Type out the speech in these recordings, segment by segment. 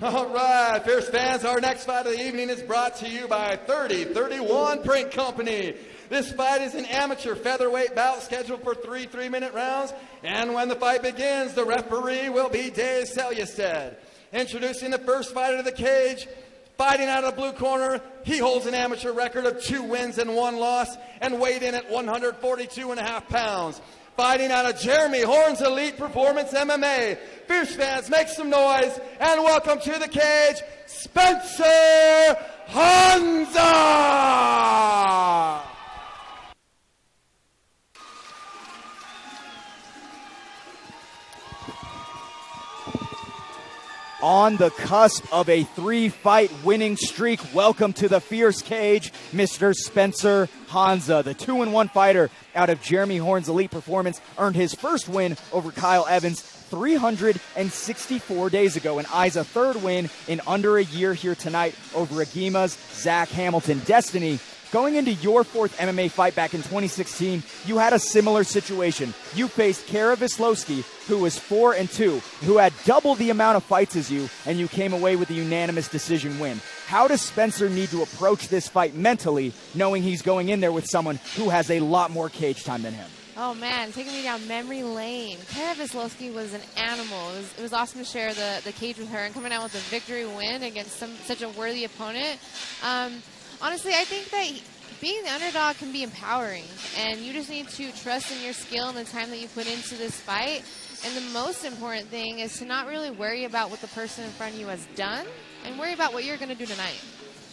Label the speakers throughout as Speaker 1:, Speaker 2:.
Speaker 1: All right, fierce fans, our next fight of the evening is brought to you by 3031 Print Company. This fight is an amateur featherweight bout scheduled for 3 3-minute rounds, and when the fight begins, the referee will be Dave Selyusted. Introducing the first fighter to the cage, fighting out of the blue corner, he holds an amateur record of 2 wins and 1 loss, and weighed in at 142.5 pounds. Fighting out of Jeremy Horn's Elite Performance MMA. Fierce fans, make some noise and welcome to the cage, Spencer Hanza!
Speaker 2: On the cusp of a 3-fight winning streak, welcome to the fierce cage, Mr. Spencer Hanza. The 2-1 fighter out of Jeremy Horn's Elite Performance earned his first win over Kyle Evans 364 days ago and eyes a third win in under a year here tonight over Agima's Zach Hamilton. Destiny, going into your 4th MMA fight back in 2016, you had a similar situation. You faced Kara Wisłowski, who was 4-2, who had double the amount of fights as you, and you came away with a unanimous decision win. How does Spencer need to approach this fight mentally, knowing he's going in there with someone who has a lot more cage time than him?
Speaker 3: Oh, man, taking me down memory lane. Kara Wisłowski was an animal. It was awesome to share the cage with her and coming out with a victory win against such a worthy opponent. Honestly, I think that being the underdog can be empowering, and you just need to trust in your skill and the time that you put into this fight. And the most important thing is to not really worry about what the person in front of you has done and worry about what you're going to do tonight.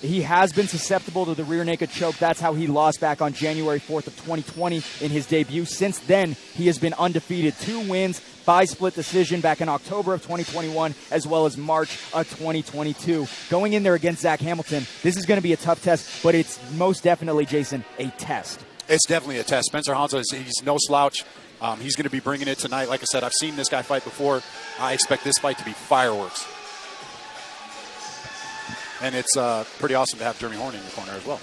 Speaker 2: He has been susceptible to the rear naked choke. That's how he lost back on January 4th of 2020 in his debut. Since then, he has been undefeated. 2 wins by split decision back in October of 2021 as well as March of 2022. Going in there against Zach Hamilton, this is going to be a tough test, but it's most definitely, Jason, a test.
Speaker 4: It's definitely a test. Spencer Hanza, he's no slouch. He's going to be bringing it tonight. Like I said, I've seen this guy fight before. I expect this fight to be fireworks. And it's pretty awesome to have Jeremy Horn in the corner as well.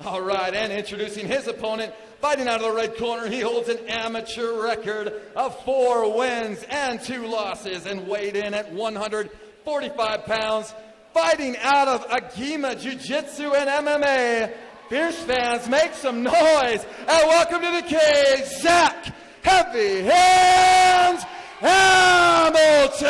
Speaker 1: All right, and introducing his opponent, fighting out of the red corner, he holds an amateur record of 4 wins and 2 losses and weighed in at 145 pounds. Fighting out of Agima Jiu-Jitsu and MMA, fierce fans, make some noise and welcome to the cage, Zach Heavy Hands Hamilton!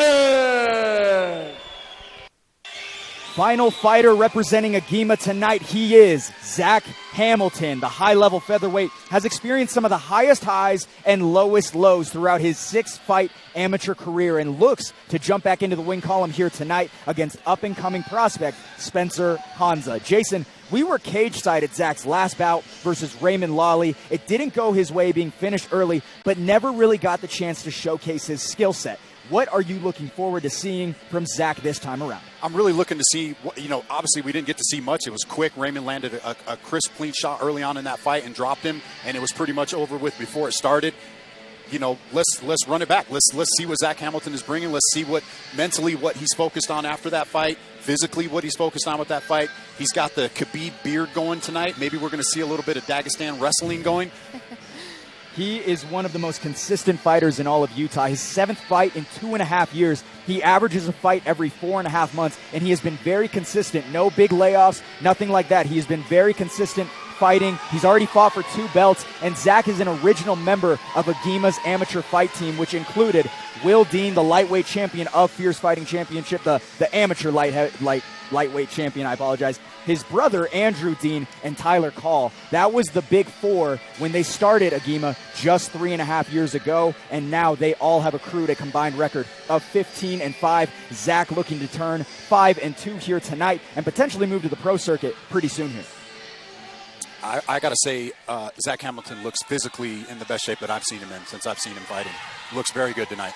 Speaker 2: Final fighter representing Agima tonight, he is Zach Hamilton. The high-level featherweight has experienced some of the highest highs and lowest lows throughout his 6-fight amateur career and looks to jump back into the win column here tonight against up-and-coming prospect Spencer Hanza. Jason, we were cage-side at Zach's last bout versus Raymond Lawley. It didn't go his way, being finished early, but never really got the chance to showcase his skill set. What are you looking forward to seeing from Zach this time around?
Speaker 4: I'm really looking to see, obviously we didn't get to see much. It was quick. Raymond landed a crisp, clean shot early on in that fight and dropped him, and it was pretty much over with before it started. Let's run it back. Let's see what Zach Hamilton is bringing. Let's see what he's focused on after that fight. Physically, what he's focused on with that fight. He's got the Khabib beard going tonight. Maybe we're going to see a little bit of Dagestan wrestling going.
Speaker 2: He is one of the most consistent fighters in all of Utah. His 7th fight in 2.5 years. He averages a fight every 4.5 months, and he has been very consistent. No big layoffs, nothing like that. He has been very consistent fighting. He's already fought for 2 belts, and Zach is an original member of Agima's amateur fight team, which included Will Dean, the lightweight champion of Fierce Fighting Championship, the amateur lightweight champion, I apologize. His brother, Andrew Dean, and Tyler Call. That was the big 4 when they started Agima just 3.5 years ago, and now they all have accrued a combined record of 15-5. Zach looking to turn 5-2 here tonight and potentially move to the pro circuit pretty soon here.
Speaker 4: I got to say, Zach Hamilton looks physically in the best shape that I've seen him in since I've seen him fighting. Looks very good tonight.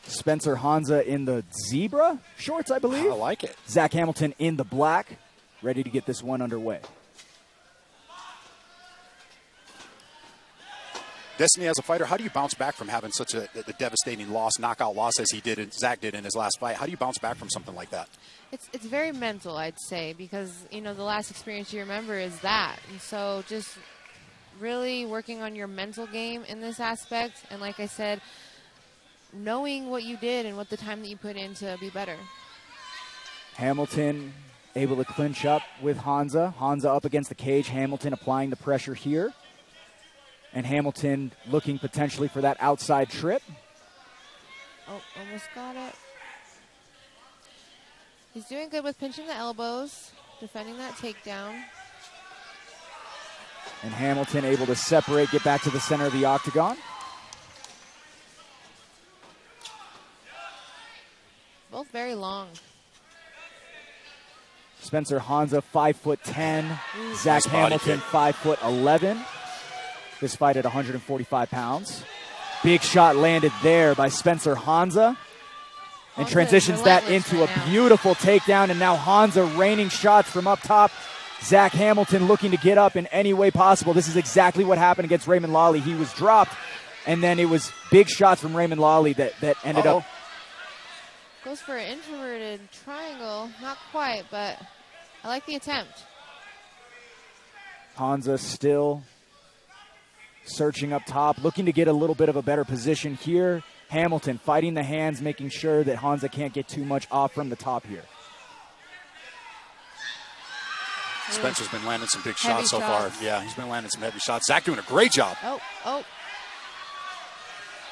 Speaker 2: Spencer Hanza in the zebra shorts, I believe.
Speaker 4: I like it.
Speaker 2: Zach Hamilton in the black, ready to get this one underway.
Speaker 4: Destiny, as a fighter, how do you bounce back from having such a devastating loss, knockout loss as Zach did in his last fight? How do you bounce back from something like that?
Speaker 3: It's very mental, I'd say, because, the last experience you remember is that. And so just really working on your mental game in this aspect. And like I said, knowing what you did and what the time that you put in to be better.
Speaker 2: Hamilton able to clinch up with Hanza. Hanza up against the cage. Hamilton applying the pressure here. And Hamilton looking potentially for that outside trip.
Speaker 3: Oh, almost got it. He's doing good with pinching the elbows, defending that takedown.
Speaker 2: And Hamilton able to separate, get back to the center of the octagon.
Speaker 3: Both very long.
Speaker 2: Spencer Hanza, 5'10".
Speaker 3: Ooh.
Speaker 2: Zach
Speaker 4: Nice body
Speaker 2: Hamilton,
Speaker 4: kick.
Speaker 2: 5'11". This fight at 145 pounds. Big shot landed there by Spencer Hanza. And
Speaker 3: Hanza
Speaker 2: transitions
Speaker 3: is
Speaker 2: that
Speaker 3: relentless
Speaker 2: into
Speaker 3: right
Speaker 2: a
Speaker 3: now.
Speaker 2: beautiful takedown. And now Hanza raining shots from up top. Zach Hamilton looking to get up in any way possible. This is exactly what happened against Raymond Lawley. He was dropped, and then it was big shots from Raymond Lawley that ended up.
Speaker 3: Goes for an introverted triangle. Not quite, but I like the attempt.
Speaker 2: Hanza still searching up top, looking to get a little bit of a better position here. Hamilton fighting the hands, making sure that Hanza can't get too much off from the top here.
Speaker 4: Spencer's been landing some big
Speaker 3: Heavy
Speaker 4: shots so
Speaker 3: shots.
Speaker 4: far. Yeah, he's been landing some heavy shots. Zach doing a great job.
Speaker 3: Oh.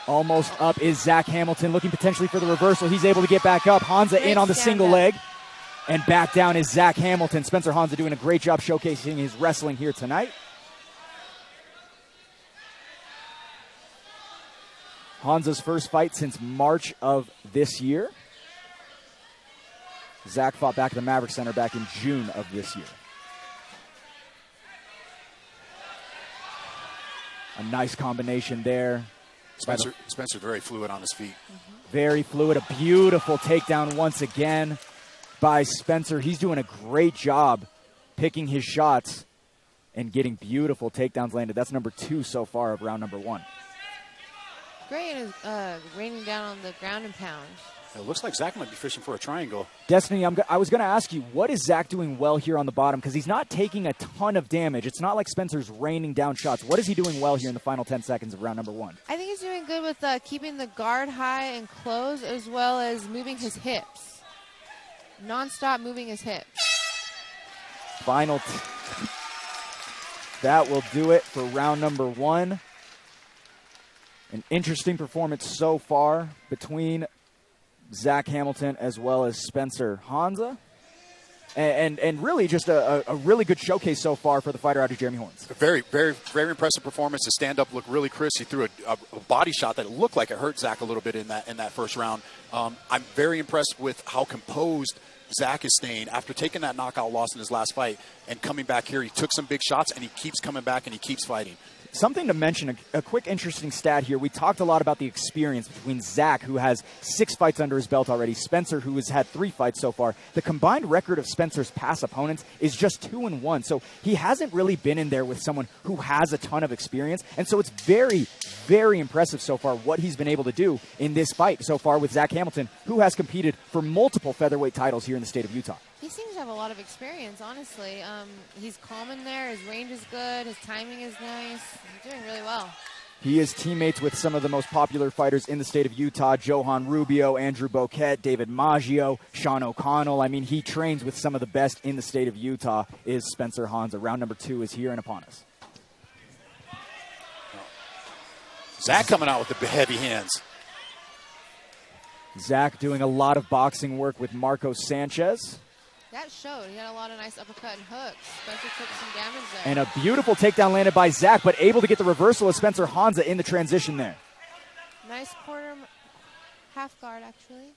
Speaker 2: Almost up is Zach Hamilton, looking potentially for the reversal. He's able to get back up. Hanza
Speaker 3: Great
Speaker 2: in on the
Speaker 3: stand
Speaker 2: single
Speaker 3: up.
Speaker 2: leg. And back down is Zach Hamilton. Spencer Hanza doing a great job showcasing his wrestling here tonight. Hanza's first fight since March of this year. Zach fought back at the Maverick Center back in June of this year. A nice combination there.
Speaker 4: Spencer very fluid on his feet.
Speaker 2: Very fluid. A beautiful takedown once again by Spencer. He's doing a great job picking his shots and getting beautiful takedowns landed. That's number 2 so far of round number 1.
Speaker 3: Great is raining down on the ground and pound.
Speaker 4: It looks like Zach might be fishing for a triangle.
Speaker 2: Destiny, I was going to ask you, what is Zach doing well here on the bottom? Because he's not taking a ton of damage. It's not like Spencer's raining down shots. What is he doing well here in the final 10 seconds of round number 1?
Speaker 3: I think he's doing good with keeping the guard high and close, as well as moving his hips. Non-stop moving his hips.
Speaker 2: That will do it for round number 1. An interesting performance so far between Zach Hamilton as well as Spencer Hanza. And really just a really good showcase so far for the fighter out of Jeremy Horns.
Speaker 4: A very, very, very impressive performance. The stand-up looked really crisp. He threw a body shot that looked like it hurt Zach a little bit in that first round. I'm very impressed with how composed Zach is staying after taking that knockout loss in his last fight and coming back here. He took some big shots, and he keeps coming back, and he keeps fighting.
Speaker 2: Something to mention, a quick interesting stat here. We talked a lot about the experience between Zach, who has 6 fights under his belt already, Spencer, who has had 3 fights so far. The combined record of Spencer's past opponents is just 2-1. So he hasn't really been in there with someone who has a ton of experience. And so it's very, very impressive so far what he's been able to do in this fight so far with Zach Hamilton, who has competed for multiple featherweight titles here in the state of Utah.
Speaker 3: He seems to have a lot of experience, honestly. He's calm in there. His range is good. His timing is nice. He's doing really well.
Speaker 2: He is teammates with some of the most popular fighters in the state of Utah, Johan Rubio, Andrew Boquette, David Maggio, Sean O'Connell. I mean, he trains with some of the best in the state of Utah, is Spencer Hanza. Round number 2 is here and upon us.
Speaker 4: Zach coming out with the heavy hands.
Speaker 2: Zach doing a lot of boxing work with Marco Sanchez.
Speaker 3: That showed. He had a lot of nice uppercut and hooks. Spencer took some damage there.
Speaker 2: And a beautiful takedown landed by Zach, but able to get the reversal of Spencer Hanza in the transition there.
Speaker 3: Nice quarter, half guard, actually.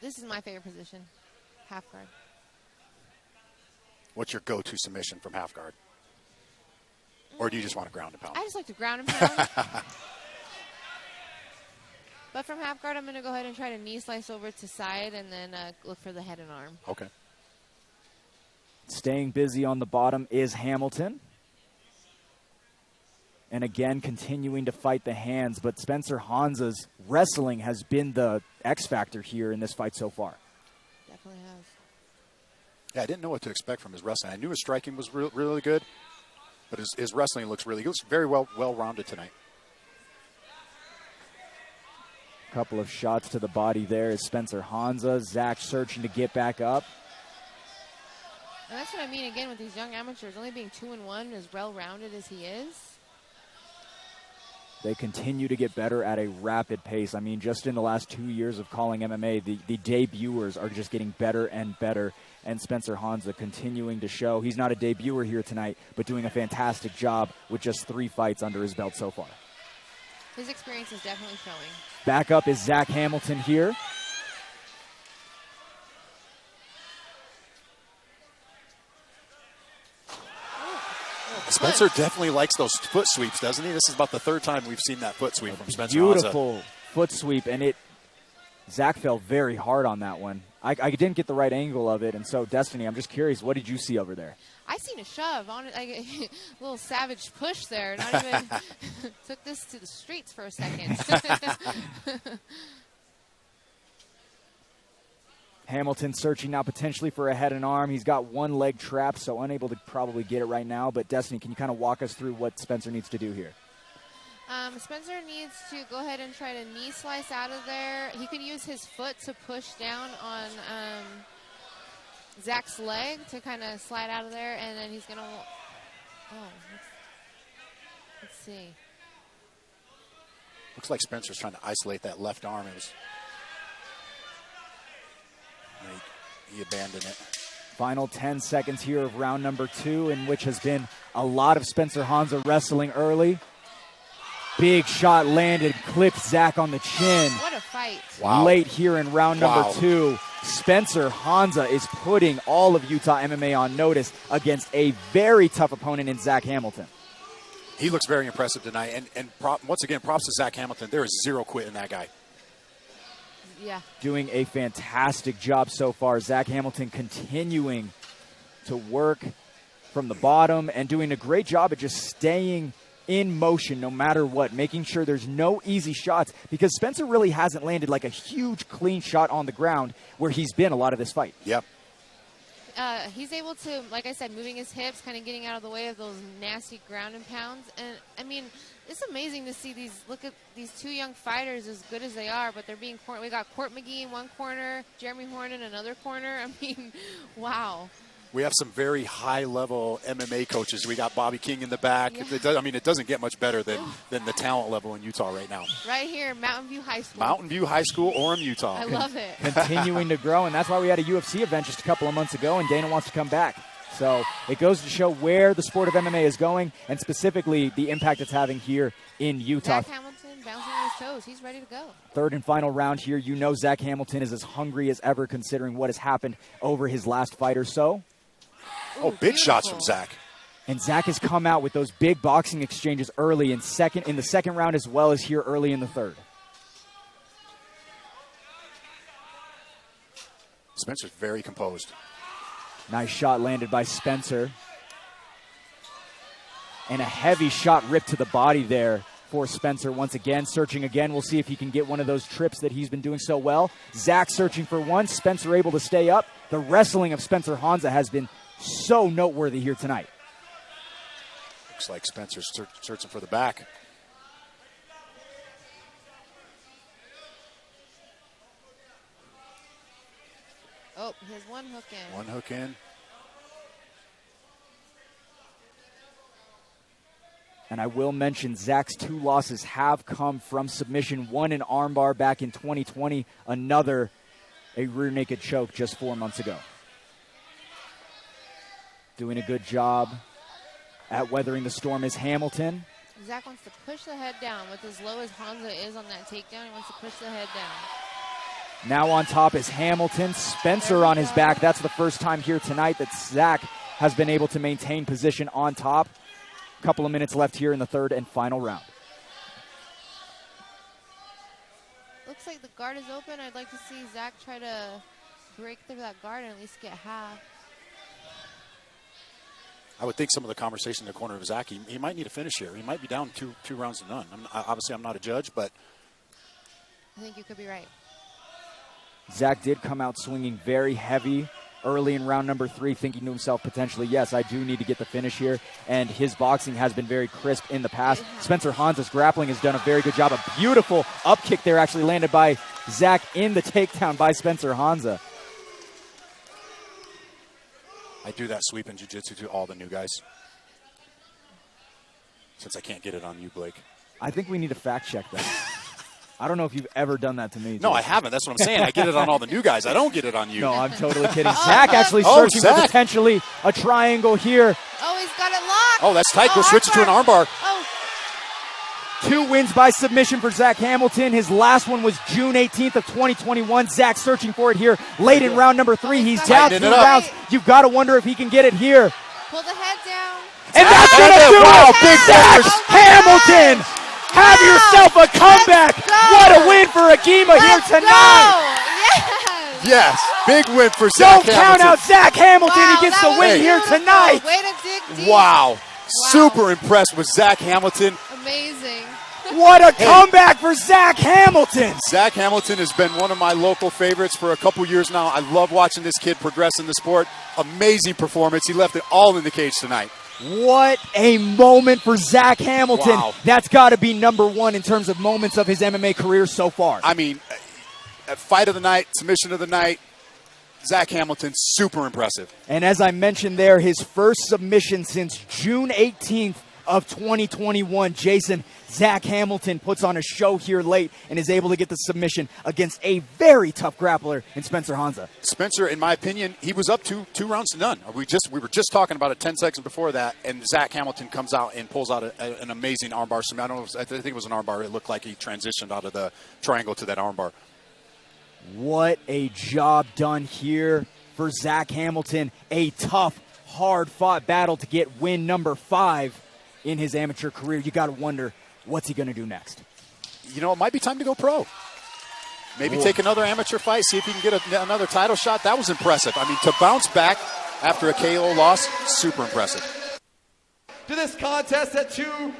Speaker 3: This is my favorite position, half guard.
Speaker 4: What's your go-to submission from half guard? Or do you just want to ground and pound?
Speaker 3: I just like to ground and pound. But from half guard, I'm going to go ahead and try to knee slice over to side and then look for the head and arm.
Speaker 4: Okay.
Speaker 2: Staying busy on the bottom is Hamilton. And again, continuing to fight the hands. But Spencer Hanza's wrestling has been the X factor here in this fight so far.
Speaker 3: Definitely has.
Speaker 4: Yeah, I didn't know what to expect from his wrestling. I knew his striking was really good. But his wrestling looks very well-rounded tonight.
Speaker 2: Couple of shots to the body there is Spencer Hanza. Zach searching to get back up.
Speaker 3: And that's what I mean, again, with these young amateurs, only being 2-1, as well-rounded as he is.
Speaker 2: They continue to get better at a rapid pace. I mean, just in the last 2 years of calling MMA, the debuters are just getting better and better. And Spencer Hanza continuing to show he's not a debuter here tonight, but doing a fantastic job with just 3 fights under his belt so far.
Speaker 3: His experience is definitely showing.
Speaker 2: Back up is Zach Hamilton here.
Speaker 4: Spencer definitely likes those foot sweeps, doesn't he? This is about the 3rd time we've seen that foot sweep from Spencer
Speaker 2: Beautiful
Speaker 4: Hanza.
Speaker 2: Foot sweep, and Zach fell very hard on that one. I didn't get the right angle of it, and so, Destiny, I'm just curious, what did you see over there?
Speaker 3: I seen a shove on it, a little savage push there. Not even took this to the streets for a second.
Speaker 2: Hamilton searching now potentially for a head and arm. He's got one leg trapped, so unable to probably get it right now. But Destiny, can you kind of walk us through what Spencer needs to do here?
Speaker 3: Spencer needs to go ahead and try to knee slice out of there. He could use his foot to push down on Zach's leg to kind of slide out of there, and then he's going to... let's see.
Speaker 4: Looks like Spencer's trying to isolate that left arm. He abandoned it.
Speaker 2: Final 10 seconds here of round number 2, in which has been a lot of Spencer Hanza wrestling early. Big shot landed, clipped Zach on the chin.
Speaker 3: What a fight.
Speaker 4: Wow.
Speaker 2: Late here in round number 2. Spencer Hanza is putting all of Utah MMA on notice against a very tough opponent in Zach Hamilton.
Speaker 4: He looks very impressive tonight. And once again, props to Zach Hamilton. There is zero quit in that guy.
Speaker 3: Yeah.
Speaker 2: Doing a fantastic job so far. Zach Hamilton continuing to work from the bottom and doing a great job at just staying in motion no matter what, making sure there's no easy shots, because Spencer really hasn't landed like a huge clean shot on the ground where he's been a lot of this fight.
Speaker 4: Yep.
Speaker 3: He's able to, like I said, moving his hips, kind of getting out of the way of those nasty ground and pounds. And, I mean, it's amazing to see look at these 2 young fighters, as good as they are, but they're being cornered. We got Court McGee in one corner, Jeremy Horn in another corner. I mean, wow.
Speaker 4: We have some very high-level MMA coaches. We got Bobby King in the back.
Speaker 3: Yeah.
Speaker 4: It doesn't get much better than the talent level in Utah right now.
Speaker 3: Right here, Mountain View High School.
Speaker 4: Mountain View High School, Orem, Utah.
Speaker 3: I love it.
Speaker 2: Continuing to grow, and that's why we had a UFC event just a couple of months ago, and Dana wants to come back. So it goes to show where the sport of MMA is going, and specifically the impact it's having here in Utah.
Speaker 3: Zach Hamilton bouncing on his toes. He's ready to go. 3rd
Speaker 2: and final round here. You know Zach Hamilton is as hungry as ever, considering what has happened over his last fight or so.
Speaker 3: Ooh,
Speaker 4: big shots from Zach.
Speaker 2: And Zach has come out with those big boxing exchanges early in the second round, as well as here early in the 3rd.
Speaker 4: Spencer's very composed.
Speaker 2: Nice shot landed by Spencer. And a heavy shot ripped to the body there for Spencer once again. Searching again. We'll see if he can get one of those trips that he's been doing so well. Zach searching for one. Spencer able to stay up. The wrestling of Spencer Hanza has been so noteworthy here tonight.
Speaker 4: Looks like Spencer's searching for the back.
Speaker 3: Oh, he has one hook in.
Speaker 4: One hook in.
Speaker 2: And I will mention Zach's 2 losses have come from submission. One in armbar back in 2020. Another a rear naked choke just 4 months ago. Doing a good job at weathering the storm is Hamilton.
Speaker 3: Zach wants to push the head down. With as low as Hanza is on that takedown, he wants to push the head down.
Speaker 2: Now on top is Hamilton. Spencer on his back. That's the first time here tonight that Zach has been able to maintain position on top. A couple of minutes left here in the 3rd and final round.
Speaker 3: Looks like the guard is open. I'd like to see Zach try to break through that guard and at least get half.
Speaker 4: I would think some of the conversation in the corner of Zach, he might need a finish here. He might be down two rounds to none. Obviously, I'm not a judge, but
Speaker 3: I think you could be right.
Speaker 2: Zach did come out swinging very heavy early in round number 3, thinking to himself potentially, yes, I do need to get the finish here. And his boxing has been very crisp in the past. Spencer Hanza's grappling has done a very good job. A beautiful up kick there actually landed by Zach in the takedown by Spencer Hanza.
Speaker 4: I do that sweep in jiu-jitsu to all the new guys. Since I can't get it on you, Blake.
Speaker 2: I think we need to fact check that. I don't know if you've ever done that to me.
Speaker 4: No, I haven't. That's what I'm saying. I get it on all the new guys. I don't get it on you.
Speaker 2: No, I'm totally kidding. Zach actually searching for potentially a triangle here.
Speaker 3: Oh, he's got it locked.
Speaker 4: Oh, that's tight. Go switch it to an armbar.
Speaker 3: Oh.
Speaker 2: 2 wins by submission for Zach Hamilton. His last one was June 18th of 2021. Zach searching for it here late in round number 3. He's down 2 rounds. You've got to wonder if he can get it here.
Speaker 3: Pull the head down.
Speaker 2: And that's going to do it! Big Zach Hamilton! Have yourself a comeback! What a win for Agima here tonight!
Speaker 4: Yes, big win for Zach Hamilton.
Speaker 2: Don't count out Zach Hamilton.
Speaker 3: Wow,
Speaker 2: he gets the win here tonight.
Speaker 3: Way to dig deep.
Speaker 4: Wow. Super impressed with Zach Hamilton.
Speaker 3: Amazing.
Speaker 2: What a comeback for Zach Hamilton.
Speaker 4: Zach Hamilton has been one of my local favorites for a couple years now. I love watching this kid progress in the sport. Amazing performance. He left it all in the cage tonight.
Speaker 2: What a moment for Zach Hamilton.
Speaker 4: Wow.
Speaker 2: That's got to be number 1 in terms of moments of his MMA career so far.
Speaker 4: I mean, fight of the night, submission of the night, Zach Hamilton, super impressive.
Speaker 2: And as I mentioned there, his first submission since June 18th of 2021. Jason, Zach Hamilton puts on a show here late and is able to get the submission against a very tough grappler in Spencer Hanza.
Speaker 4: Spencer, in my opinion, he was up 2 rounds to none. We were just talking about it 10 seconds before that, and Zach Hamilton comes out and pulls out an amazing armbar. I think it was an armbar. It looked like he transitioned out of the triangle to that armbar.
Speaker 2: What a job done here for Zach Hamilton. A tough, hard-fought battle to get win number 5 in his amateur career. You got to wonder, what's he going to do next?
Speaker 4: You know, it might be time to go pro. Maybe take another amateur fight, see if he can get another title shot. That was impressive. I mean, to bounce back after a KO loss, super impressive.
Speaker 1: To this contest at 2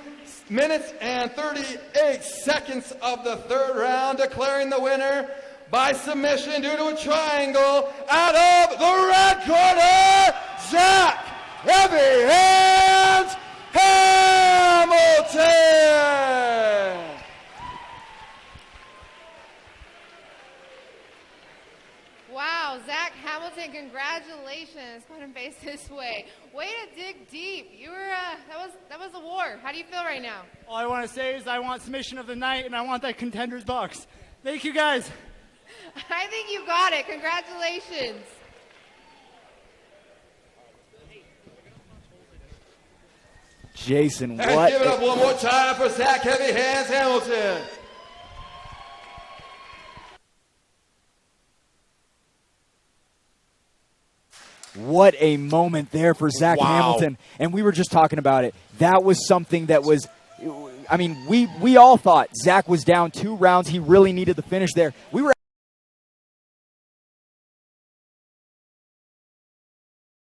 Speaker 1: minutes and 38 seconds of the 3rd round, declaring the winner by submission due to a triangle out of the red corner, Zach Heavy Hands Hamilton.
Speaker 3: Wow, Zach Hamilton, congratulations. Go ahead and face this way. Way to dig deep. You were that was a war. How do you feel right now?
Speaker 5: All I want to say is I want submission of the night, and I want that Contenders box. Thank you, guys.
Speaker 3: I think you got it. Congratulations.
Speaker 2: Jason,
Speaker 1: And
Speaker 2: what?
Speaker 1: give it up one more time for Zach Heavy Hands Hamilton.
Speaker 2: What a moment there for Zach Hamilton. And we were just talking about it. That was something that was, I mean, we all thought Zach was down 2 rounds. He really needed the finish there. We were